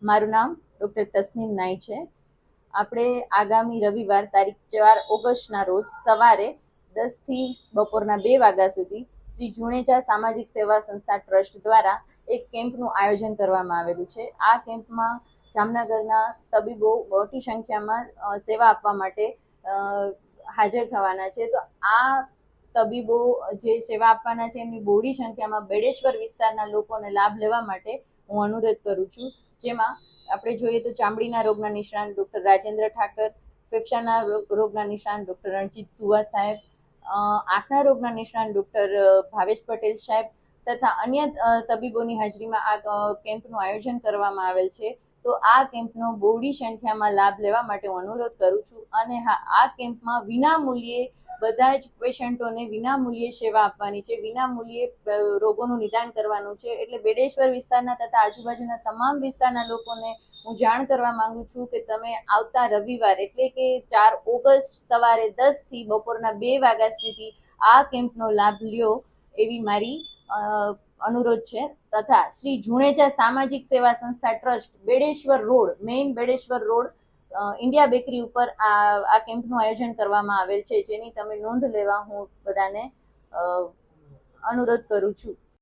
મારું નામ ડૉક્ટર તસ્નીમ નાઈ છે. આપણે આગામી રવિવાર તારીખ 4 ઓગસ્ટના રોજ સવારે 10 થી બપોરના 2 વાગ્યા સુધી શ્રી જુણેજા સામાજિક સેવા સંસ્થા ટ્રસ્ટ દ્વારા એક કેમ્પનું આયોજન કરવામાં આવેલું છે. આ કેમ્પમાં જામનગરના તબીબો મોટી સંખ્યામાં સેવા આપવા માટે હાજર થવાના છે. તો આ તબીબો જે સેવા આપવાના છે એમની બહોળી સંખ્યામાં બેડેશ્વર વિસ્તારના લોકોને લાભ લેવા માટે હું અનુરોધ કરું છું. જેમાં આપણે જોઈએ તો ચામડીના રોગના નિષ્ણાંત ડૉક્ટર રાજેન્દ્ર ઠાકર, ફેફસાના રોગના નિષ્ણાંત ડૉક્ટર રણજીત સુવા સાહેબ, આંખના રોગના નિષ્ણાંત ડૉક્ટર ભાવેશ પટેલ સાહેબ તથા અન્ય તબીબોની હાજરીમાં આ કેમ્પનું આયોજન કરવામાં આવેલ છે. તો આ કેમ્પનો બહોળી સંખ્યામાં લાભ લેવા માટે હું અનુરોધ કરું છું. અને હા, આ કેમ્પમાં વિનામૂલ્યે બધા જ પેશન્ટોને વિનામૂલ્યે સેવા આપવાની છે, વિનામૂલ્યે રોગોનું નિદાન કરવાનું છે. એટલે બેડેશ્વર વિસ્તારના તથા આજુબાજુના તમામ વિસ્તારના લોકોને હું જાણ કરવા માંગુ છું કે તમે આવતા રવિવાર એટલે કે 4 ઓગસ્ટ સવારે 10 થી બપોરના 2 વાગ્યા સુધી આ કેમ્પનો લાભ લ્યો એવી મારી અનુરોધ છે. તથા શ્રી જુણેજા સામાજિક સેવા સંસ્થા trust Bedeshwar road, main Bedeshwar road, India bakery ઉપર આ કેમ્પનું આયોજન કરવામાં આવેલ છે, જેની તમે નોંધ લેવા હું બધાને અનુરોધ કરું છું.